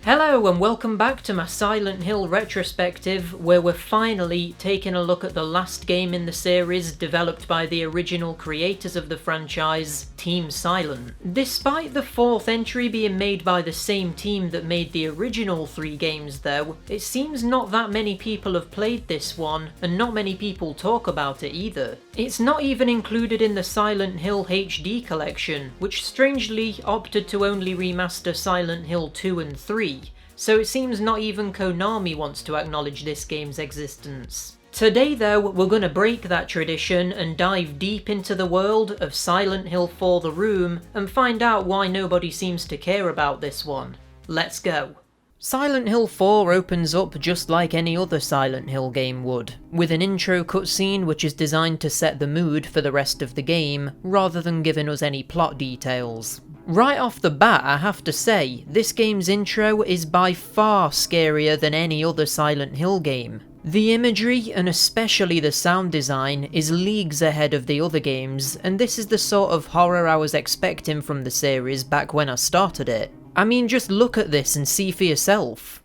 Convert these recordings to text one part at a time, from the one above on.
Hello and welcome back to my Silent Hill retrospective, where we're finally taking a look at the last game in the series developed by the original creators of the franchise, Team Silent. Despite the fourth entry being made by the same team that made the original 3 games though, it seems not that many people have played this one, and not many people talk about it either. It's not even included in the Silent Hill HD collection, which strangely opted to only remaster Silent Hill 2 and 3. So it seems not even Konami wants to acknowledge this game's existence. Today though, we're gonna break that tradition and dive deep into the world of Silent Hill 4 The Room and find out why nobody seems to care about this one. Let's go. Silent Hill 4 opens up just like any other Silent Hill game would, with an intro cutscene which is designed to set the mood for the rest of the game, rather than giving us any plot details. Right off the bat, I have to say, this game's intro is by far scarier than any other Silent Hill game. The imagery, and especially the sound design, is leagues ahead of the other games, and this is the sort of horror I was expecting from the series back when I started it. I mean, just look at this and see for yourself.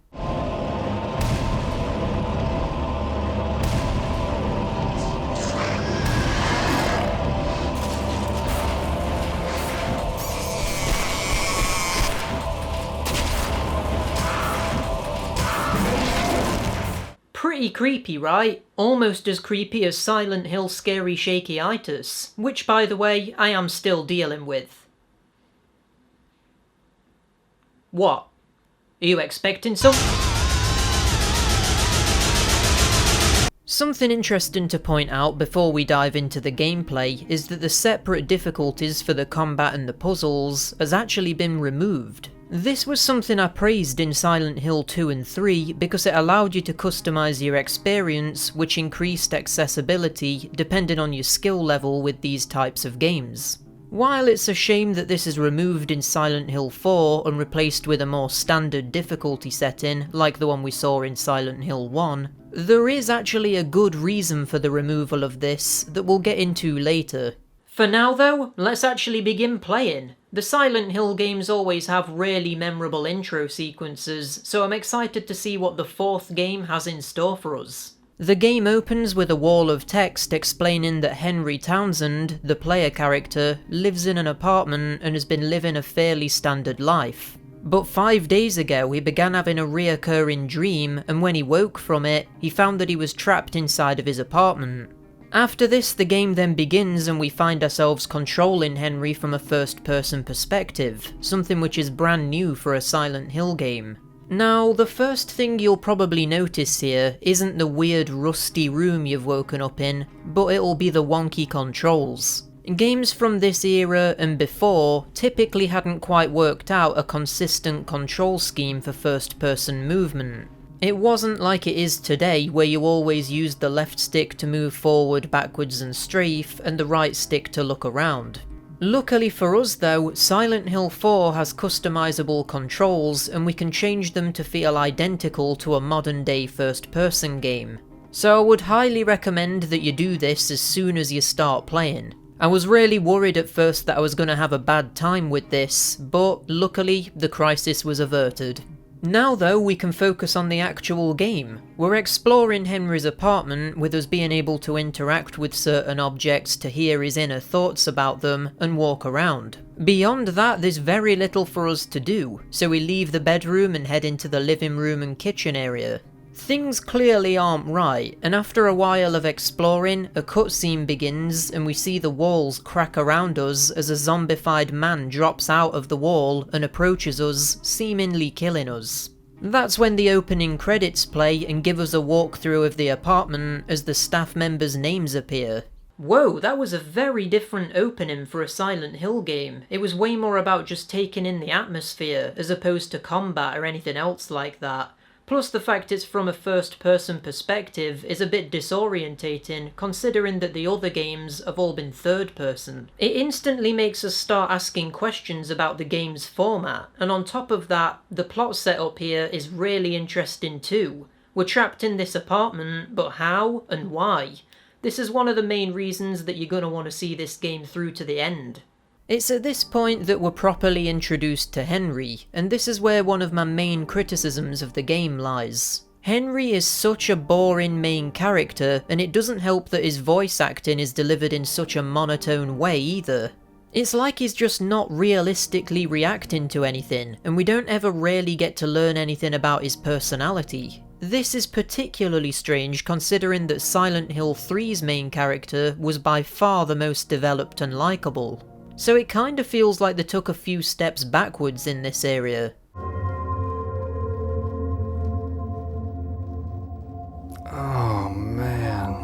Pretty creepy, right? Almost as creepy as Silent Hill Scary Shaky-itis, which by the way, I am still dealing with. What? Are you expecting Something interesting to point out before we dive into the gameplay is that the separate difficulties for the combat and the puzzles has actually been removed. This was something I praised in Silent Hill 2 and 3 because it allowed you to customise your experience, which increased accessibility depending on your skill level with these types of games. While it's a shame that this is removed in Silent Hill 4 and replaced with a more standard difficulty setting like the one we saw in Silent Hill 1, there is actually a good reason for the removal of this that we'll get into later. For now though, let's actually begin playing. The Silent Hill games always have really memorable intro sequences, so I'm excited to see what the 4th game has in store for us. The game opens with a wall of text explaining that Henry Townsend, the player character, lives in an apartment and has been living a fairly standard life. But 5 days ago he began having a reoccurring dream, and when he woke from it, he found that he was trapped inside of his apartment. After this, the game then begins and we find ourselves controlling Henry from a first-person perspective, something which is brand new for a Silent Hill game. Now, the first thing you'll probably notice here isn't the weird rusty room you've woken up in, but it'll be the wonky controls. Games from this era and before typically hadn't quite worked out a consistent control scheme for first-person movement. It wasn't like it is today, where you always use the left stick to move forward, backwards and strafe, and the right stick to look around. Luckily for us though, Silent Hill 4 has customizable controls, and we can change them to feel identical to a modern day first-person game. So I would highly recommend that you do this as soon as you start playing. I was really worried at first that I was going to have a bad time with this, but luckily the crisis was averted. Now though, we can focus on the actual game. We're exploring Henry's apartment, with us being able to interact with certain objects to hear his inner thoughts about them and walk around. Beyond that, there's very little for us to do, so we leave the bedroom and head into the living room and kitchen area. Things clearly aren't right, and after a while of exploring, a cutscene begins and we see the walls crack around us as a zombified man drops out of the wall and approaches us, seemingly killing us. That's when the opening credits play and give us a walkthrough of the apartment as the staff members' names appear. Whoa, that was a very different opening for a Silent Hill game. It was way more about just taking in the atmosphere, as opposed to combat or anything else like that. Plus the fact it's from a first-person perspective is a bit disorientating, considering that the other games have all been third-person. It instantly makes us start asking questions about the game's format, and on top of that, the plot setup here is really interesting too. We're trapped in this apartment, but how and why? This is one of the main reasons that you're going to want to see this game through to the end. It's at this point that we're properly introduced to Henry, and this is where one of my main criticisms of the game lies. Henry is such a boring main character, and it doesn't help that his voice acting is delivered in such a monotone way either. It's like he's just not realistically reacting to anything, and we don't ever really get to learn anything about his personality. This is particularly strange considering that Silent Hill 3's main character was by far the most developed and likeable. So it kinda feels like they took a few steps backwards in this area. Oh man.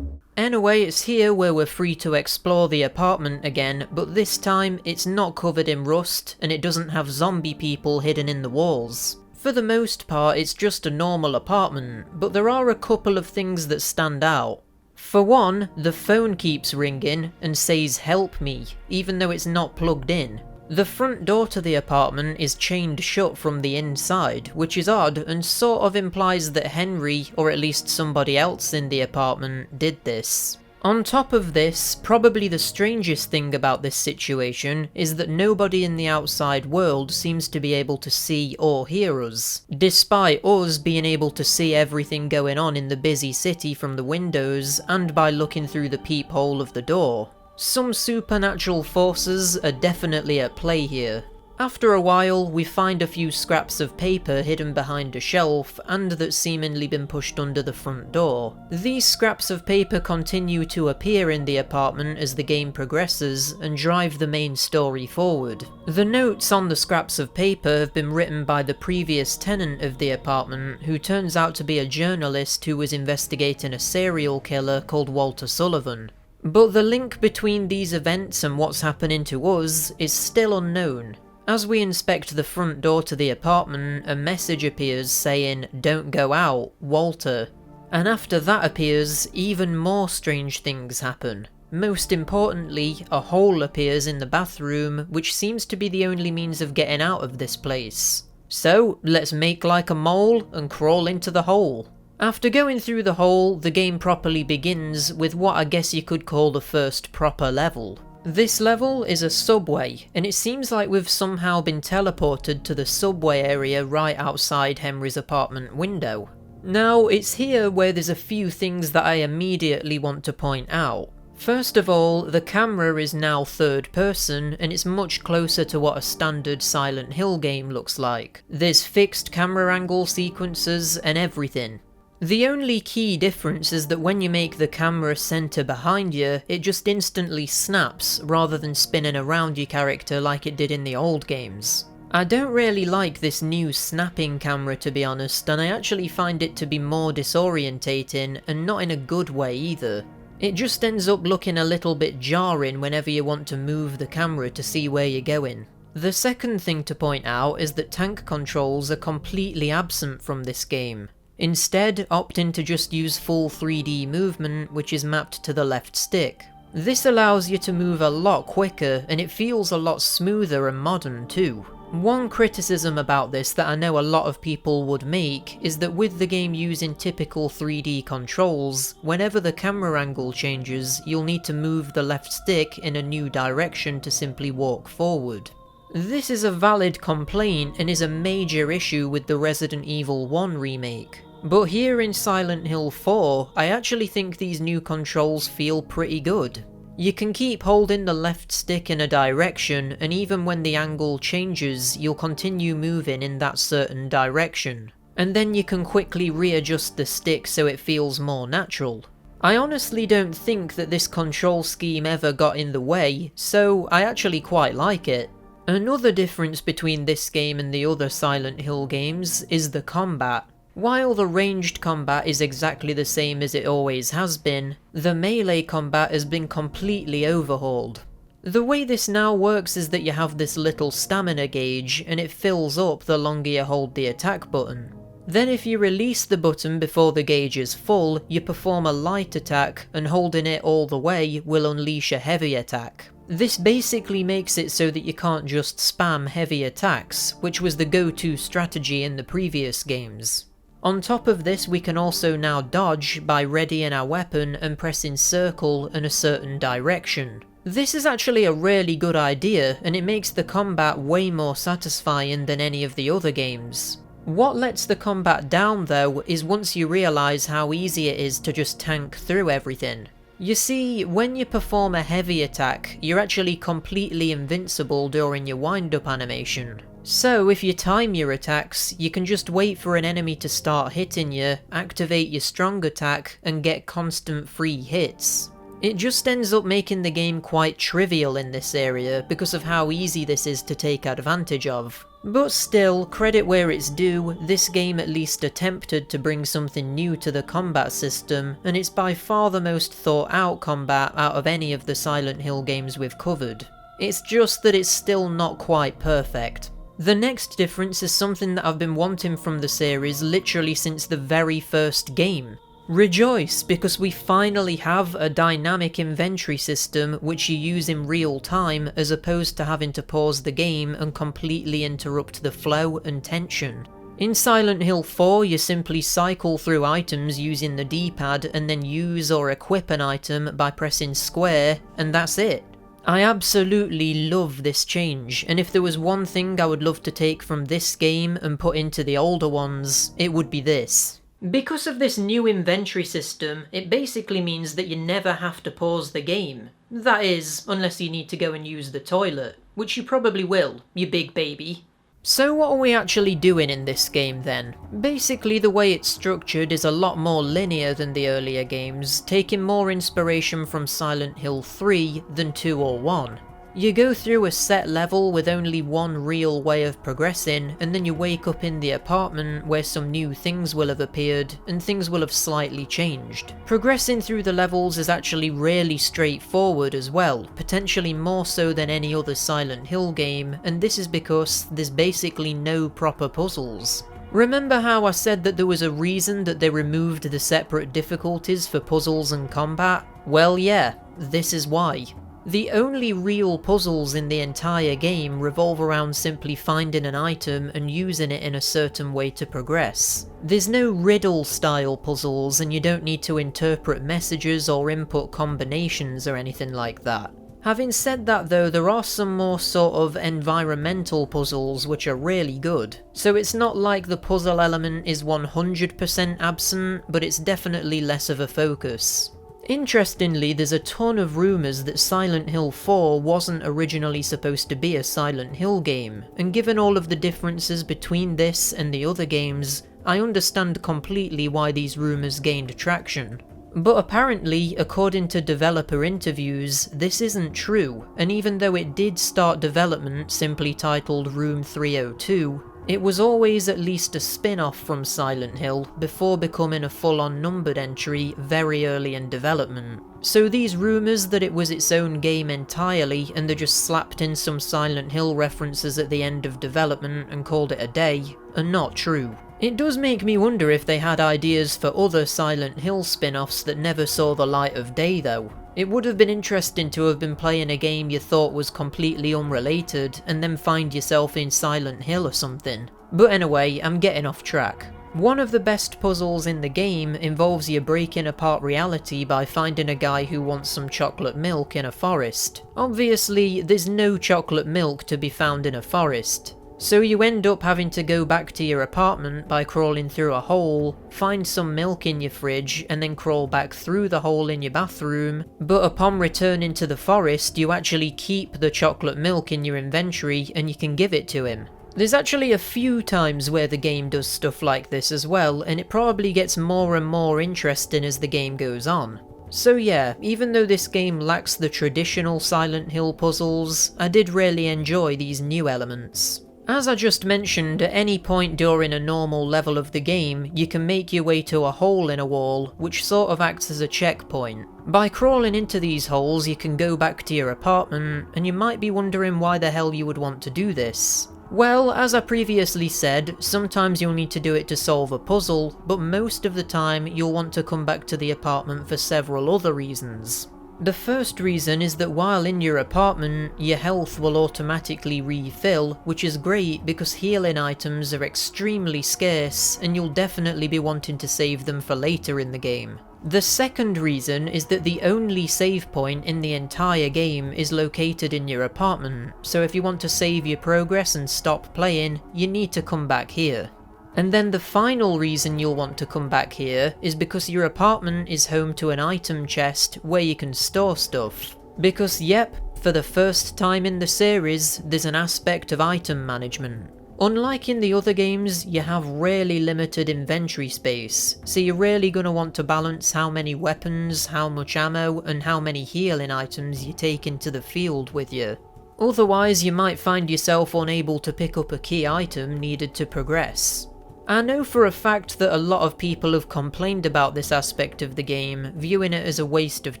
Anyway, it's here where we're free to explore the apartment again, but this time it's not covered in rust and it doesn't have zombie people hidden in the walls. For the most part, it's just a normal apartment, but there are a couple of things that stand out. For one, the phone keeps ringing and says "help me," even though it's not plugged in. The front door to the apartment is chained shut from the inside, which is odd and sort of implies that Henry, or at least somebody else in the apartment, did this. On top of this, probably the strangest thing about this situation is that nobody in the outside world seems to be able to see or hear us, despite us being able to see everything going on in the busy city from the windows and by looking through the peephole of the door. Some supernatural forces are definitely at play here. After a while, we find a few scraps of paper hidden behind a shelf and that's seemingly been pushed under the front door. These scraps of paper continue to appear in the apartment as the game progresses and drive the main story forward. The notes on the scraps of paper have been written by the previous tenant of the apartment, who turns out to be a journalist who was investigating a serial killer called Walter Sullivan. But the link between these events and what's happening to us is still unknown. As we inspect the front door to the apartment, a message appears saying, "Don't go out, Walter." And after that appears, even more strange things happen. Most importantly, a hole appears in the bathroom, which seems to be the only means of getting out of this place. So, let's make like a mole and crawl into the hole. After going through the hole, the game properly begins with what I guess you could call the first proper level. This level is a subway, and it seems like we've somehow been teleported to the subway area right outside Henry's apartment window. Now, it's here where there's a few things that I immediately want to point out. First of all, the camera is now third person, and it's much closer to what a standard Silent Hill game looks like. There's fixed camera angle sequences and everything. The only key difference is that when you make the camera center behind you, it just instantly snaps rather than spinning around your character like it did in the old games. I don't really like this new snapping camera, to be honest, and I actually find it to be more disorientating and not in a good way either. It just ends up looking a little bit jarring whenever you want to move the camera to see where you're going. The second thing to point out is that tank controls are completely absent from this game. Instead, opting to just use full 3D movement, which is mapped to the left stick. This allows you to move a lot quicker, and it feels a lot smoother and modern too. One criticism about this that I know a lot of people would make is that with the game using typical 3D controls, whenever the camera angle changes, you'll need to move the left stick in a new direction to simply walk forward. This is a valid complaint and is a major issue with the Resident Evil 1 remake. But here in Silent Hill 4, I actually think these new controls feel pretty good. You can keep holding the left stick in a direction, and even when the angle changes, you'll continue moving in that certain direction. And then you can quickly readjust the stick so it feels more natural. I honestly don't think that this control scheme ever got in the way, so I actually quite like it. Another difference between this game and the other Silent Hill games is the combat. While the ranged combat is exactly the same as it always has been, the melee combat has been completely overhauled. The way this now works is that you have this little stamina gauge, and it fills up the longer you hold the attack button. Then if you release the button before the gauge is full, you perform a light attack, and holding it all the way will unleash a heavy attack. This basically makes it so that you can't just spam heavy attacks, which was the go-to strategy in the previous games. On top of this, we can also now dodge by readying our weapon and pressing circle in a certain direction. This is actually a really good idea, and it makes the combat way more satisfying than any of the other games. What lets the combat down though is once you realise how easy it is to just tank through everything. You see, when you perform a heavy attack, you're actually completely invincible during your wind-up animation. So if you time your attacks, you can just wait for an enemy to start hitting you, activate your strong attack, and get constant free hits. It just ends up making the game quite trivial in this area because of how easy this is to take advantage of. But still, credit where it's due, this game at least attempted to bring something new to the combat system, and it's by far the most thought out combat out of any of the Silent Hill games we've covered. It's just that it's still not quite perfect. The next difference is something that I've been wanting from the series literally since the very first game. Rejoice, because we finally have a dynamic inventory system which you use in real time as opposed to having to pause the game and completely interrupt the flow and tension. In Silent Hill 4 you simply cycle through items using the D-pad and then use or equip an item by pressing square, and that's it. I absolutely love this change, and if there was one thing I would love to take from this game and put into the older ones, it would be this. Because of this new inventory system, it basically means that you never have to pause the game. That is, unless you need to go and use the toilet, which you probably will, you big baby. So what are we actually doing in this game then? Basically the way it's structured is a lot more linear than the earlier games, taking more inspiration from Silent Hill 3 than 2 or 1. You go through a set level with only one real way of progressing, and then you wake up in the apartment where some new things will have appeared, and things will have slightly changed. Progressing through the levels is actually really straightforward as well, potentially more so than any other Silent Hill game, and this is because there's basically no proper puzzles. Remember how I said that there was a reason that they removed the separate difficulties for puzzles and combat? Well yeah, this is why. The only real puzzles in the entire game revolve around simply finding an item and using it in a certain way to progress. There's no riddle-style puzzles, and you don't need to interpret messages or input combinations or anything like that. Having said that though, there are some more sort of environmental puzzles which are really good. So it's not like the puzzle element is 100% absent, but it's definitely less of a focus. Interestingly, there's a ton of rumours that Silent Hill 4 wasn't originally supposed to be a Silent Hill game, and given all of the differences between this and the other games, I understand completely why these rumours gained traction. But apparently, according to developer interviews, this isn't true, and even though it did start development simply titled Room 302, it was always at least a spin-off from Silent Hill before becoming a full-on numbered entry very early in development. So these rumours that it was its own game entirely and they just slapped in some Silent Hill references at the end of development and called it a day are not true. It does make me wonder if they had ideas for other Silent Hill spin-offs that never saw the light of day though. It would have been interesting to have been playing a game you thought was completely unrelated and then find yourself in Silent Hill or something. But anyway, I'm getting off track. One of the best puzzles in the game involves you breaking apart reality by finding a guy who wants some chocolate milk in a forest. Obviously, there's no chocolate milk to be found in a forest. So you end up having to go back to your apartment by crawling through a hole, find some milk in your fridge, and then crawl back through the hole in your bathroom, but upon returning to the forest you actually keep the chocolate milk in your inventory and you can give it to him. There's actually a few times where the game does stuff like this as well, and it probably gets more and more interesting as the game goes on. So yeah, even though this game lacks the traditional Silent Hill puzzles, I did really enjoy these new elements. As I just mentioned, at any point during a normal level of the game, you can make your way to a hole in a wall, which sort of acts as a checkpoint. By crawling into these holes, you can go back to your apartment, and you might be wondering why the hell you would want to do this. Well, as I previously said, sometimes you'll need to do it to solve a puzzle, but most of the time you'll want to come back to the apartment for several other reasons. The first reason is that while in your apartment, your health will automatically refill, which is great because healing items are extremely scarce and you'll definitely be wanting to save them for later in the game. The second reason is that the only save point in the entire game is located in your apartment, so if you want to save your progress and stop playing, you need to come back here. And then the final reason you'll want to come back here is because your apartment is home to an item chest where you can store stuff. Because yep, for the first time in the series, there's an aspect of item management. Unlike in the other games, you have really limited inventory space, so you're really going to want to balance how many weapons, how much ammo, and how many healing items you take into the field with you. Otherwise, you might find yourself unable to pick up a key item needed to progress. I know for a fact that a lot of people have complained about this aspect of the game, viewing it as a waste of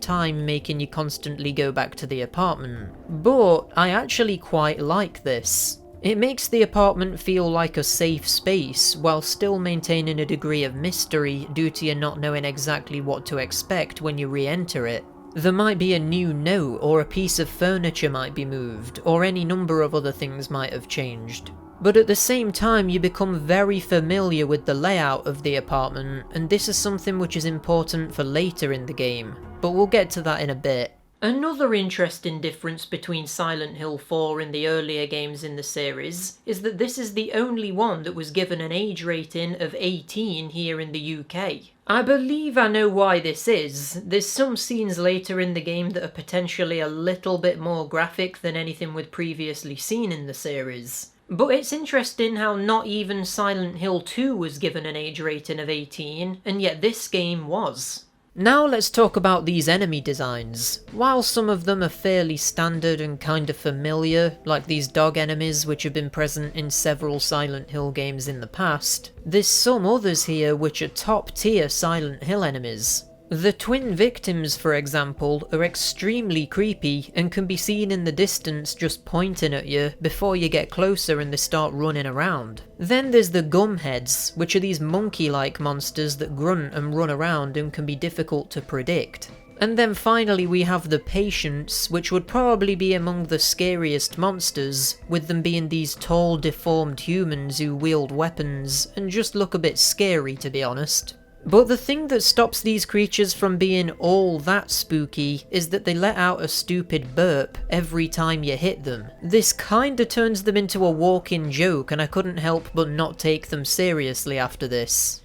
time making you constantly go back to the apartment. But I actually quite like this. It makes the apartment feel like a safe space, while still maintaining a degree of mystery due to you not knowing exactly what to expect when you re-enter it. There might be a new note, or a piece of furniture might be moved, or any number of other things might have changed. But at the same time, you become very familiar with the layout of the apartment, and this is something which is important for later in the game, but we'll get to that in a bit. Another interesting difference between Silent Hill 4 and the earlier games in the series is that this is the only one that was given an age rating of 18 here in the UK. I believe I know why this is. There's some scenes later in the game that are potentially a little bit more graphic than anything we'd previously seen in the series. But it's interesting how not even Silent Hill 2 was given an age rating of 18, and yet this game was. Now let's talk about these enemy designs. While some of them are fairly standard and kinda familiar, like these dog enemies which have been present in several Silent Hill games in the past, there's some others here which are top tier Silent Hill enemies. The twin victims, for example, are extremely creepy and can be seen in the distance just pointing at you before you get closer and they start running around. Then there's the gumheads, which are these monkey-like monsters that grunt and run around and can be difficult to predict. And then finally we have the patients, which would probably be among the scariest monsters, with them being these tall, deformed humans who wield weapons and just look a bit scary, to be honest. But the thing that stops these creatures from being all that spooky is that they let out a stupid burp every time you hit them. This kinda turns them into a walking joke, and I couldn't help but not take them seriously after this.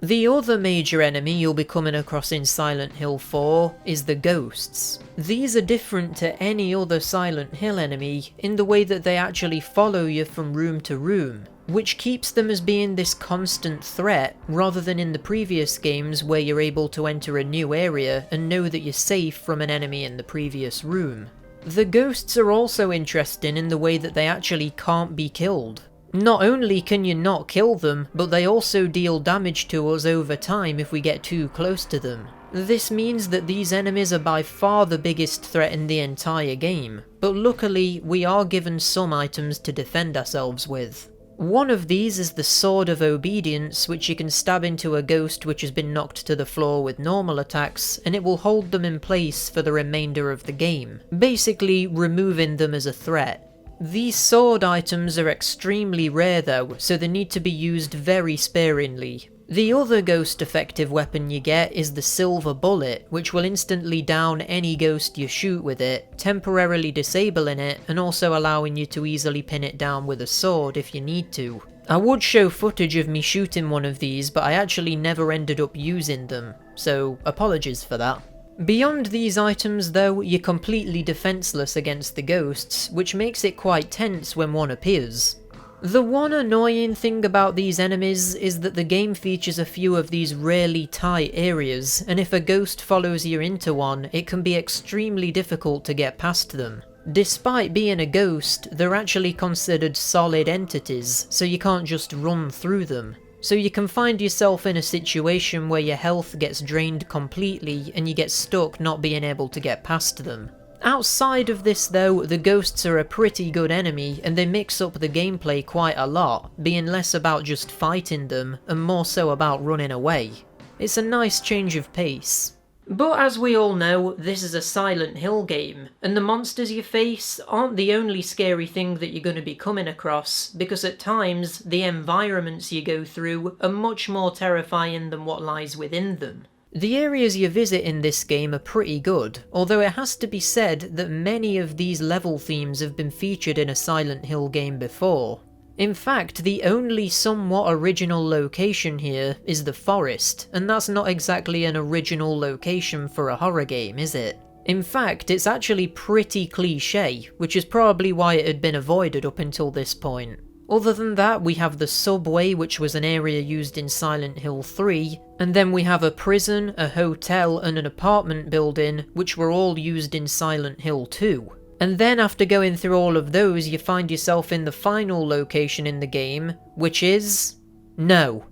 The other major enemy you'll be coming across in Silent Hill 4 is the ghosts. These are different to any other Silent Hill enemy in the way that they actually follow you from room to room, which keeps them as being this constant threat rather than in the previous games where you're able to enter a new area and know that you're safe from an enemy in the previous room. The ghosts are also interesting in the way that they actually can't be killed. Not only can you not kill them, but they also deal damage to us over time if we get too close to them. This means that these enemies are by far the biggest threat in the entire game, but luckily we are given some items to defend ourselves with. One of these is the Sword of Obedience, which you can stab into a ghost which has been knocked to the floor with normal attacks, and it will hold them in place for the remainder of the game, basically removing them as a threat. These sword items are extremely rare though, so they need to be used very sparingly. The other ghost effective weapon you get is the Silver Bullet, which will instantly down any ghost you shoot with it, temporarily disabling it and also allowing you to easily pin it down with a sword if you need to. I would show footage of me shooting one of these, but I actually never ended up using them, so apologies for that. Beyond these items though, you're completely defenseless against the ghosts, which makes it quite tense when one appears. The one annoying thing about these enemies is that the game features a few of these really tight areas, and if a ghost follows you into one, it can be extremely difficult to get past them. Despite being a ghost, they're actually considered solid entities, so you can't just run through them. So you can find yourself in a situation where your health gets drained completely and you get stuck not being able to get past them. Outside of this though, the ghosts are a pretty good enemy and they mix up the gameplay quite a lot, being less about just fighting them and more so about running away. It's a nice change of pace. But as we all know, this is a Silent Hill game, and the monsters you face aren't the only scary thing that you're going to be coming across, because at times, the environments you go through are much more terrifying than what lies within them. The areas you visit in this game are pretty good, although it has to be said that many of these level themes have been featured in a Silent Hill game before. In fact, the only somewhat original location here is the forest, and that's not exactly an original location for a horror game, is it? In fact, it's actually pretty cliché, which is probably why it had been avoided up until this point. Other than that, we have the subway, which was an area used in Silent Hill 3, and then we have a prison, a hotel, and an apartment building, which were all used in Silent Hill 2. And then after going through all of those, you find yourself in the final location in the game, which is... No.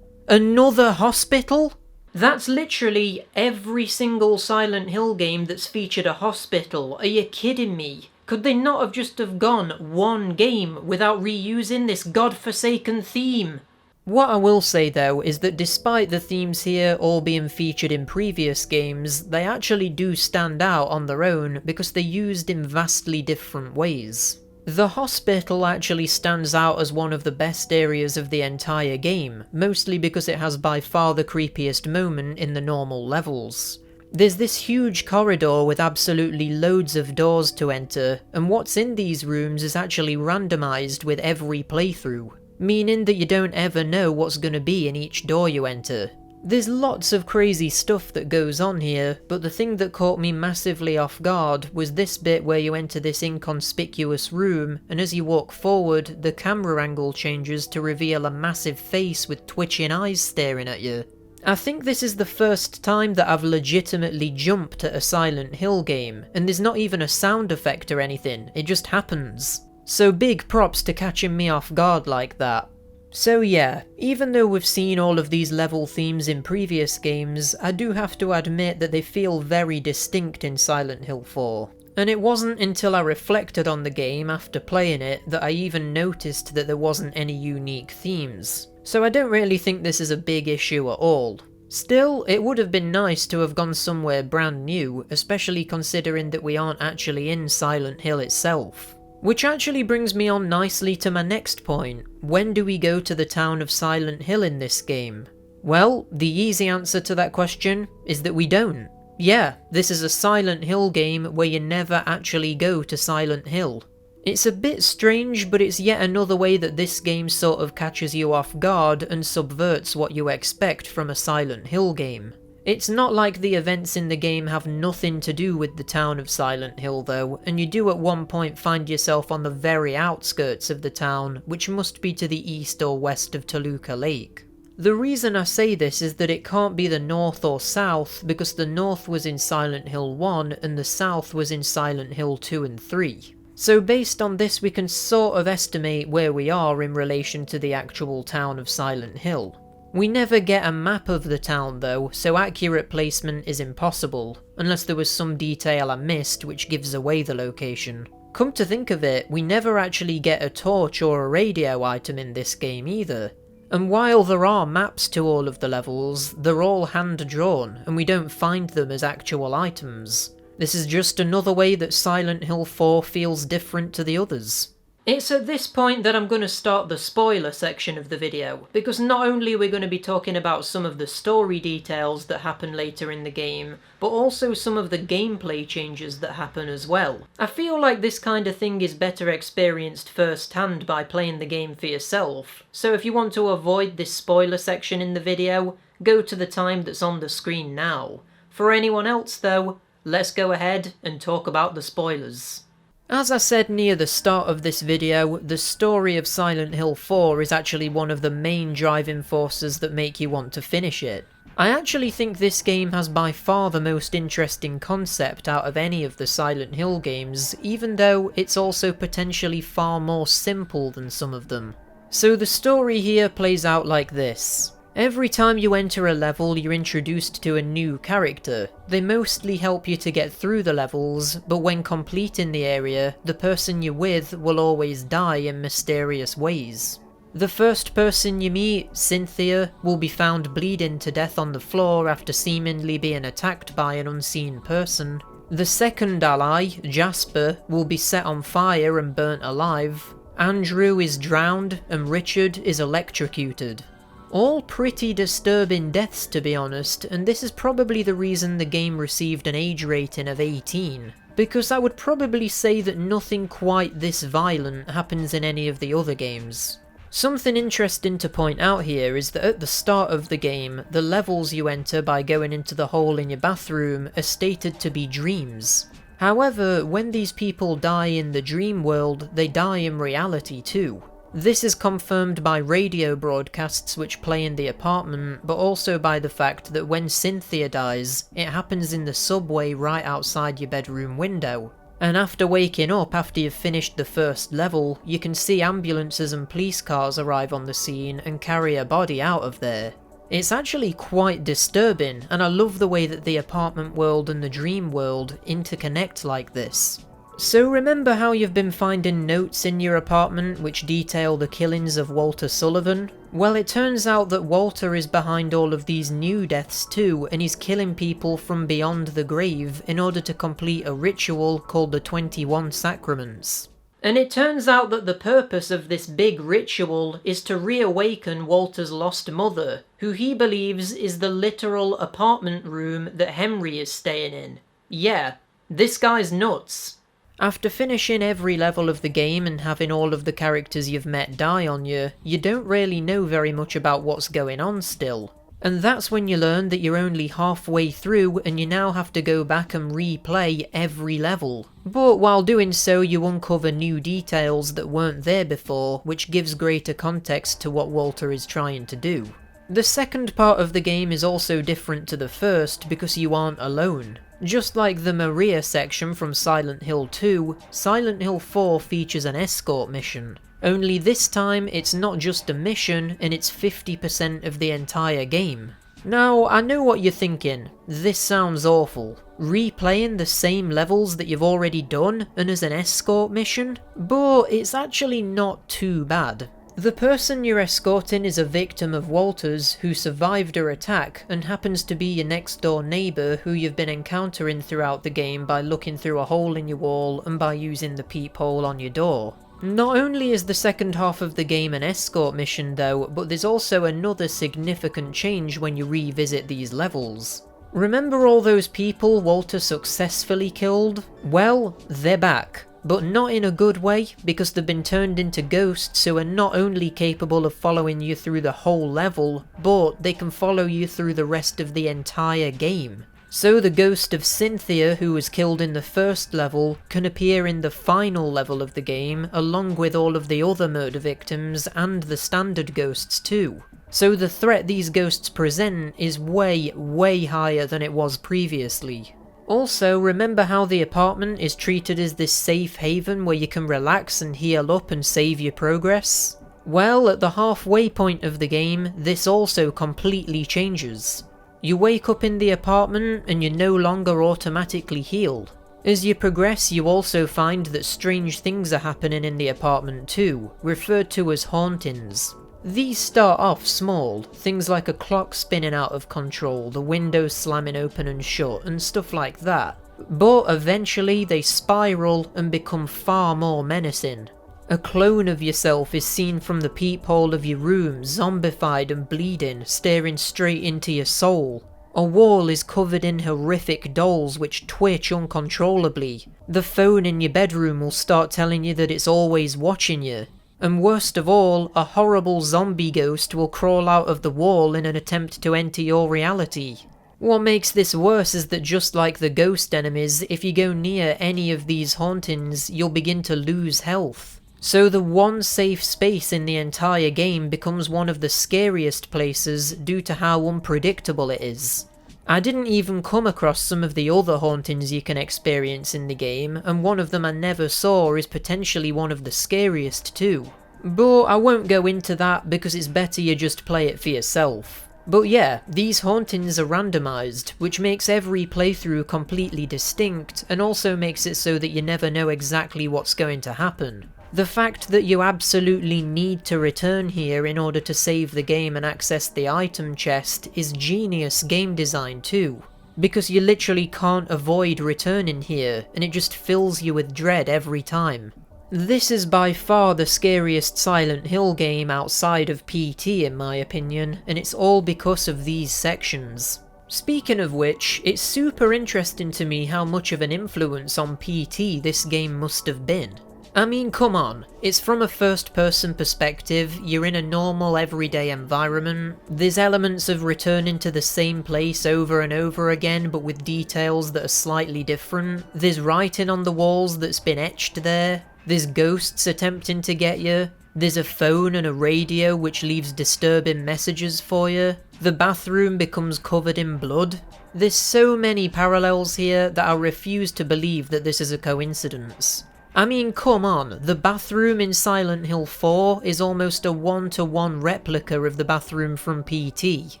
Another hospital? That's literally every single Silent Hill game that's featured a hospital. Are you kidding me? Could they not have just gone one game without reusing this godforsaken theme? What I will say though is that despite the themes here all being featured in previous games, they actually do stand out on their own because they're used in vastly different ways. The hospital actually stands out as one of the best areas of the entire game, mostly because it has by far the creepiest moment in the normal levels. There's this huge corridor with absolutely loads of doors to enter, and what's in these rooms is actually randomized with every playthrough, meaning that you don't ever know what's gonna be in each door you enter. There's lots of crazy stuff that goes on here, but the thing that caught me massively off guard was this bit where you enter this inconspicuous room, and as you walk forward, the camera angle changes to reveal a massive face with twitching eyes staring at you. I think this is the first time that I've legitimately jumped at a Silent Hill game, and there's not even a sound effect or anything, it just happens. So big props to catching me off guard like that. So yeah, even though we've seen all of these level themes in previous games, I do have to admit that they feel very distinct in Silent Hill 4. And it wasn't until I reflected on the game after playing it that I even noticed that there wasn't any unique themes. So I don't really think this is a big issue at all. Still, it would have been nice to have gone somewhere brand new, especially considering that we aren't actually in Silent Hill itself. Which actually brings me on nicely to my next point. When do we go to the town of Silent Hill in this game? Well, the easy answer to that question is that we don't. Yeah, this is a Silent Hill game where you never actually go to Silent Hill. It's a bit strange, but it's yet another way that this game sort of catches you off guard and subverts what you expect from a Silent Hill game. It's not like the events in the game have nothing to do with the town of Silent Hill though, and you do at one point find yourself on the very outskirts of the town, which must be to the east or west of Toluca Lake. The reason I say this is that it can't be the north or south, because the north was in Silent Hill 1 and the south was in Silent Hill 2 and 3. So based on this we can sort of estimate where we are in relation to the actual town of Silent Hill. We never get a map of the town though, so accurate placement is impossible, unless there was some detail I missed which gives away the location. Come to think of it, we never actually get a torch or a radio item in this game either. And while there are maps to all of the levels, they're all hand-drawn, and we don't find them as actual items. This is just another way that Silent Hill 4 feels different to the others. It's at this point that I'm going to start the spoiler section of the video, because not only are we going to be talking about some of the story details that happen later in the game, but also some of the gameplay changes that happen as well. I feel like this kind of thing is better experienced firsthand by playing the game for yourself, so if you want to avoid this spoiler section in the video, go to the time that's on the screen now. For anyone else though, let's go ahead and talk about the spoilers. As I said near the start of this video, the story of Silent Hill 4 is actually one of the main driving forces that make you want to finish it. I actually think this game has by far the most interesting concept out of any of the Silent Hill games, even though it's also potentially far more simple than some of them. So the story here plays out like this. Every time you enter a level, you're introduced to a new character. They mostly help you to get through the levels, but when completing the area, the person you're with will always die in mysterious ways. The first person you meet, Cynthia, will be found bleeding to death on the floor after seemingly being attacked by an unseen person. The second ally, Jasper, will be set on fire and burnt alive. Andrew is drowned and Richard is electrocuted. All pretty disturbing deaths, to be honest, and this is probably the reason the game received an age rating of 18. Because I would probably say that nothing quite this violent happens in any of the other games. Something interesting to point out here is that at the start of the game, the levels you enter by going into the hole in your bathroom are stated to be dreams. However, when these people die in the dream world, they die in reality too. This is confirmed by radio broadcasts which play in the apartment, but also by the fact that when Cynthia dies, it happens in the subway right outside your bedroom window. And after waking up after you've finished the first level, you can see ambulances and police cars arrive on the scene and carry a body out of there. It's actually quite disturbing, and I love the way that the apartment world and the dream world interconnect like this. So remember how you've been finding notes in your apartment which detail the killings of Walter Sullivan? Well, it turns out that Walter is behind all of these new deaths too, and he's killing people from beyond the grave in order to complete a ritual called the 21 Sacraments. And it turns out that the purpose of this big ritual is to reawaken Walter's lost mother, who he believes is the literal apartment room that Henry is staying in. Yeah, this guy's nuts. After finishing every level of the game and having all of the characters you've met die on you, you don't really know very much about what's going on still. And that's when you learn that you're only halfway through and you now have to go back and replay every level. But while doing so, you uncover new details that weren't there before, which gives greater context to what Walter is trying to do. The second part of the game is also different to the first because you aren't alone. Just like the Maria section from Silent Hill 2, Silent Hill 4 features an escort mission. Only this time it's not just a mission and it's 50% of the entire game. Now, I know what you're thinking, this sounds awful. Replaying the same levels that you've already done and as an escort mission? But it's actually not too bad. The person you're escorting is a victim of Walter's who survived her attack and happens to be your next door neighbour who you've been encountering throughout the game by looking through a hole in your wall and by using the peephole on your door. Not only is the second half of the game an escort mission though, but there's also another significant change when you revisit these levels. Remember all those people Walter successfully killed? Well, they're back. But not in a good way, because they've been turned into ghosts who are not only capable of following you through the whole level, but they can follow you through the rest of the entire game. So the ghost of Cynthia, who was killed in the first level, can appear in the final level of the game, along with all of the other murder victims and the standard ghosts too. So the threat these ghosts present is way, way higher than it was previously. Also, remember how the apartment is treated as this safe haven where you can relax and heal up and save your progress? Well, at the halfway point of the game, this also completely changes. You wake up in the apartment and you're no longer automatically healed. As you progress, you also find that strange things are happening in the apartment too, referred to as hauntings. These start off small, things like a clock spinning out of control, the windows slamming open and shut, and stuff like that. But eventually they spiral and become far more menacing. A clone of yourself is seen from the peephole of your room, zombified and bleeding, staring straight into your soul. A wall is covered in horrific dolls which twitch uncontrollably. The phone in your bedroom will start telling you that it's always watching you. And worst of all, a horrible zombie ghost will crawl out of the wall in an attempt to enter your reality. What makes this worse is that just like the ghost enemies, if you go near any of these hauntings, you'll begin to lose health. So the one safe space in the entire game becomes one of the scariest places due to how unpredictable it is. I didn't even come across some of the other hauntings you can experience in the game, and one of them I never saw is potentially one of the scariest too. But I won't go into that because it's better you just play it for yourself. But yeah, these hauntings are randomised, which makes every playthrough completely distinct, and also makes it so that you never know exactly what's going to happen. The fact that you absolutely need to return here in order to save the game and access the item chest is genius game design too, because you literally can't avoid returning here and it just fills you with dread every time. This is by far the scariest Silent Hill game outside of PT in my opinion, and it's all because of these sections. Speaking of which, it's super interesting to me how much of an influence on PT this game must have been. I mean, come on, it's from a first-person perspective, you're in a normal everyday environment, there's elements of returning to the same place over and over again but with details that are slightly different, there's writing on the walls that's been etched there, there's ghosts attempting to get you, there's a phone and a radio which leaves disturbing messages for you, the bathroom becomes covered in blood. There's so many parallels here that I refuse to believe that this is a coincidence. I mean, come on, the bathroom in Silent Hill 4 is almost a one-to-one replica of the bathroom from PT.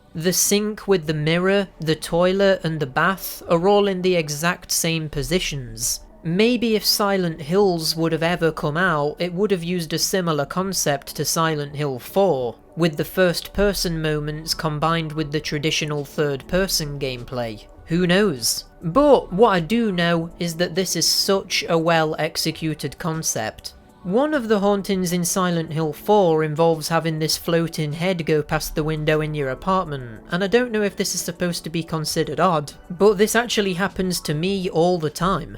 The sink with the mirror, the toilet and the bath are all in the exact same positions. Maybe if Silent Hills would have ever come out, it would have used a similar concept to Silent Hill 4, with the first-person moments combined with the traditional third-person gameplay. Who knows? But what I do know is that this is such a well-executed concept. One of the hauntings in Silent Hill 4 involves having this floating head go past the window in your apartment, and I don't know if this is supposed to be considered odd, but this actually happens to me all the time.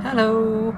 Hello.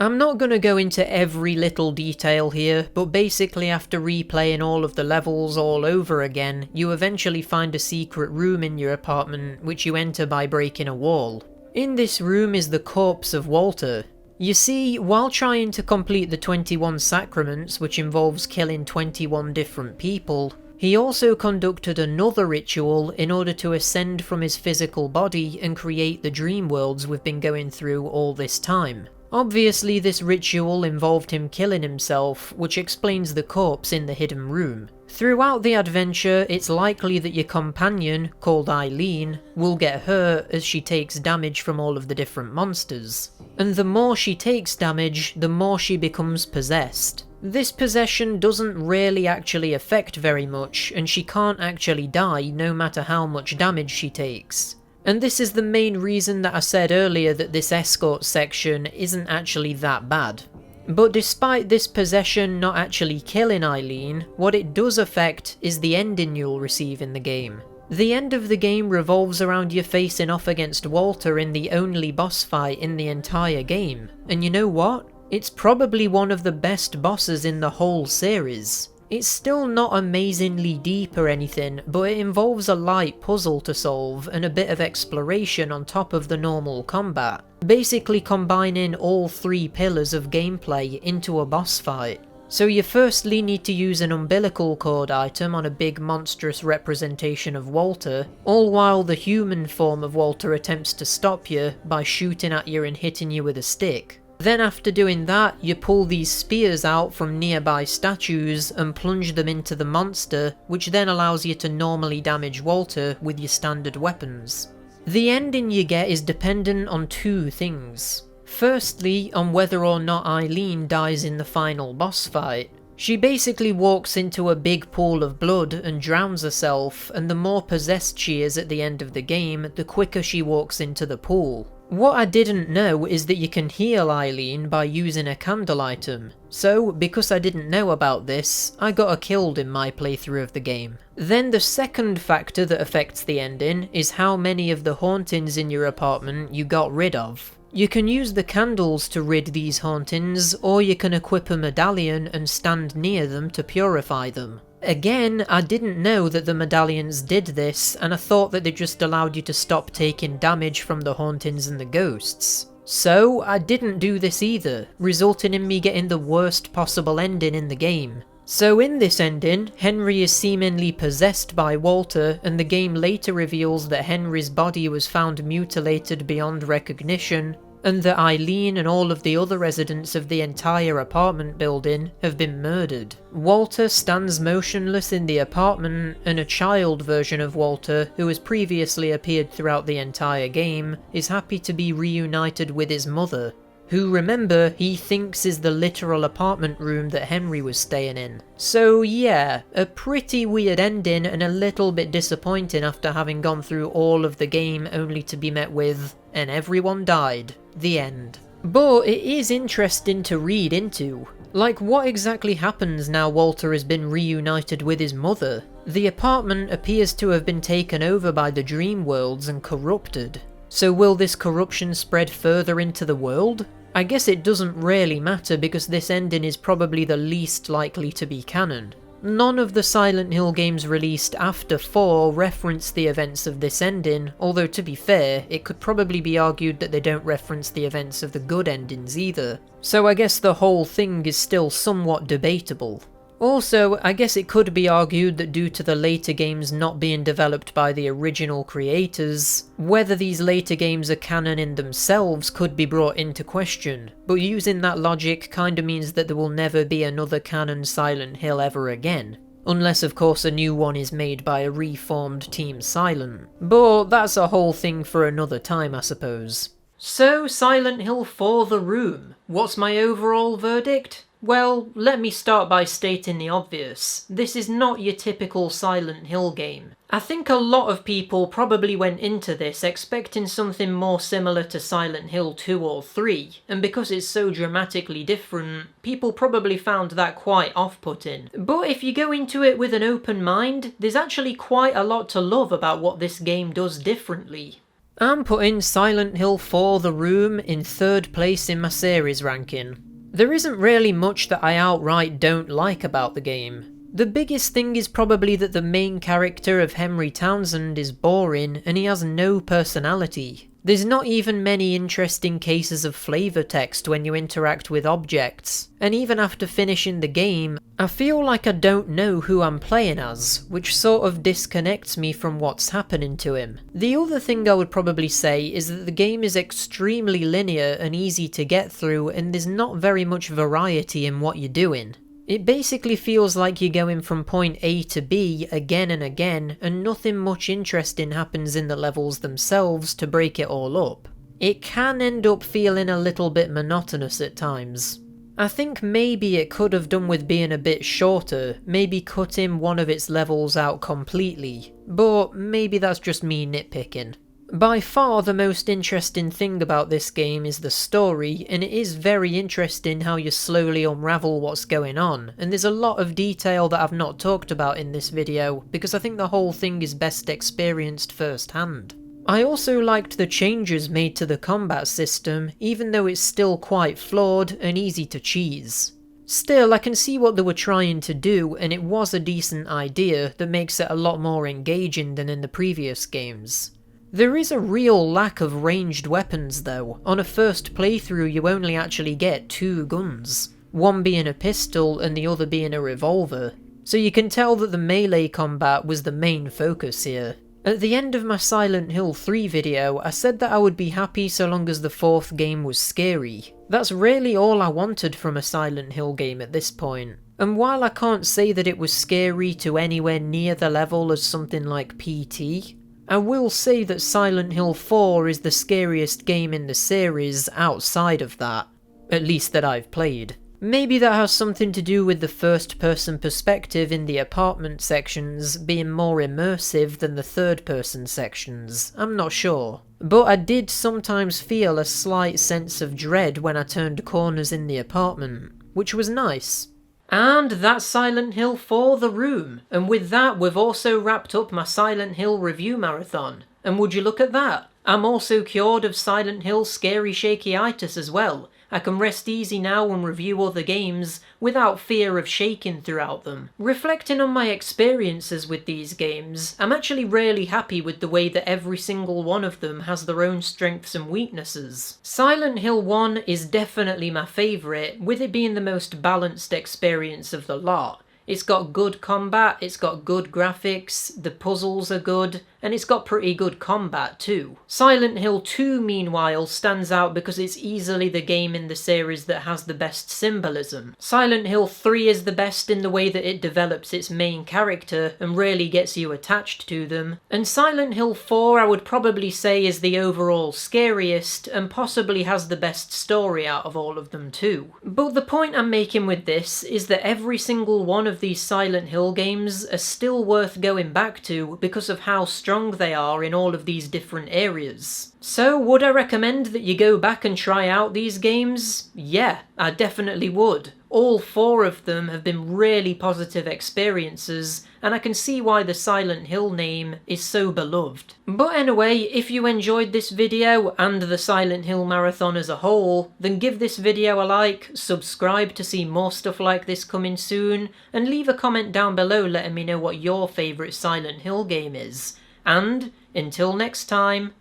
I'm not going to go into every little detail here, but basically after replaying all of the levels all over again, you eventually find a secret room in your apartment which you enter by breaking a wall. In this room is the corpse of Walter. You see, while trying to complete the 21 sacraments, which involves killing 21 different people, he also conducted another ritual in order to ascend from his physical body and create the dream worlds we've been going through all this time. Obviously this ritual involved him killing himself, which explains the corpse in the hidden room. Throughout the adventure, it's likely that your companion, called Eileen, will get hurt as she takes damage from all of the different monsters. And the more she takes damage, the more she becomes possessed. This possession doesn't really actually affect very much, and she can't actually die no matter how much damage she takes. And this is the main reason that I said earlier that this escort section isn't actually that bad. But despite this possession not actually killing Eileen, what it does affect is the ending you'll receive in the game. The end of the game revolves around you facing off against Walter in the only boss fight in the entire game. And you know what? It's probably one of the best bosses in the whole series. It's still not amazingly deep or anything, but it involves a light puzzle to solve and a bit of exploration on top of the normal combat, basically combining all three pillars of gameplay into a boss fight. So you firstly need to use an umbilical cord item on a big monstrous representation of Walter, all while the human form of Walter attempts to stop you by shooting at you and hitting you with a stick. Then after doing that, you pull these spears out from nearby statues and plunge them into the monster, which then allows you to normally damage Walter with your standard weapons. The ending you get is dependent on two things. Firstly, on whether or not Eileen dies in the final boss fight. She basically walks into a big pool of blood and drowns herself, and the more possessed she is at the end of the game, the quicker she walks into the pool. What I didn't know is that you can heal Eileen by using a candle item, so because I didn't know about this, I got her killed in my playthrough of the game. Then the second factor that affects the ending is how many of the hauntings in your apartment you got rid of. You can use the candles to rid these hauntings, or you can equip a medallion and stand near them to purify them. Again, I didn't know that the medallions did this, and I thought that they just allowed you to stop taking damage from the hauntings and the ghosts. So, I didn't do this either, resulting in me getting the worst possible ending in the game. So in this ending, Henry is seemingly possessed by Walter, and the game later reveals that Henry's body was found mutilated beyond recognition, and that Eileen and all of the other residents of the entire apartment building have been murdered. Walter stands motionless in the apartment, and a child version of Walter, who has previously appeared throughout the entire game, is happy to be reunited with his mother, who, remember, he thinks is the literal apartment room that Henry was staying in. So yeah, a pretty weird ending and a little bit disappointing after having gone through all of the game only to be met with, and everyone died. The end. But it is interesting to read into. Like, what exactly happens now Walter has been reunited with his mother? The apartment appears to have been taken over by the dream worlds and corrupted. So will this corruption spread further into the world? I guess it doesn't really matter because this ending is probably the least likely to be canon. None of the Silent Hill games released after 4 reference the events of this ending, although to be fair, it could probably be argued that they don't reference the events of the good endings either. So I guess the whole thing is still somewhat debatable. Also, I guess it could be argued that due to the later games not being developed by the original creators, whether these later games are canon in themselves could be brought into question, but using that logic kinda means that there will never be another canon Silent Hill ever again. Unless of course a new one is made by a reformed Team Silent. But that's a whole thing for another time, I suppose. So, Silent Hill 4: The Room. What's my overall verdict? Well, let me start by stating the obvious. This is not your typical Silent Hill game. I think a lot of people probably went into this expecting something more similar to Silent Hill 2 or 3, and because it's so dramatically different, people probably found that quite off-putting. But if you go into it with an open mind, there's actually quite a lot to love about what this game does differently. I'm putting Silent Hill 4: The Room in 3rd place in my series ranking. There isn't really much that I outright don't like about the game. The biggest thing is probably that the main character of Henry Townsend is boring and he has no personality. There's not even many interesting cases of flavor text when you interact with objects, and even after finishing the game, I feel like I don't know who I'm playing as, which sort of disconnects me from what's happening to him. The other thing I would probably say is that the game is extremely linear and easy to get through, and there's not very much variety in what you're doing. It basically feels like you're going from point A to B again and again, and nothing much interesting happens in the levels themselves to break it all up. It can end up feeling a little bit monotonous at times. I think maybe it could have done with being a bit shorter, maybe cutting one of its levels out completely, but maybe that's just me nitpicking. By far the most interesting thing about this game is the story, and it is very interesting how you slowly unravel what's going on, and there's a lot of detail that I've not talked about in this video, because I think the whole thing is best experienced firsthand. I also liked the changes made to the combat system, even though it's still quite flawed and easy to cheese. Still, I can see what they were trying to do, and it was a decent idea that makes it a lot more engaging than in the previous games. There is a real lack of ranged weapons though. On a first playthrough you only actually get 2 guns, one being a pistol and the other being a revolver, so you can tell that the melee combat was the main focus here. At the end of my Silent Hill 3 video, I said that I would be happy so long as the 4th game was scary. That's really all I wanted from a Silent Hill game at this point. And while I can't say that it was scary to anywhere near the level as something like PT, I will say that Silent Hill 4 is the scariest game in the series outside of that. At least that I've played. Maybe that has something to do with the first-person perspective in the apartment sections being more immersive than the third-person sections, I'm not sure. But I did sometimes feel a slight sense of dread when I turned corners in the apartment, which was nice. And that's Silent Hill 4: The Room, and with that we've also wrapped up my Silent Hill review marathon. And would you look at that, I'm also cured of Silent Hill scary shaky-itis as well. I can rest easy now and review other games without fear of shaking throughout them. Reflecting on my experiences with these games, I'm actually really happy with the way that every single one of them has their own strengths and weaknesses. Silent Hill 1 is definitely my favourite, with it being the most balanced experience of the lot. It's got good combat, it's got good graphics, the puzzles are good, and it's got pretty good combat too. Silent Hill 2, meanwhile, stands out because it's easily the game in the series that has the best symbolism. Silent Hill 3 is the best in the way that it develops its main character and really gets you attached to them, and Silent Hill 4 I would probably say is the overall scariest and possibly has the best story out of all of them too. But the point I'm making with this is that every single one of these Silent Hill games are still worth going back to because of how strong they are in all of these different areas. So would I recommend that you go back and try out these games? Yeah, I definitely would. All 4 of them have been really positive experiences, and I can see why the Silent Hill name is so beloved. But anyway, if you enjoyed this video and the Silent Hill marathon as a whole, then give this video a like, subscribe to see more stuff like this coming soon, and leave a comment down below letting me know what your favourite Silent Hill game is. And until next time,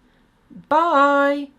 bye!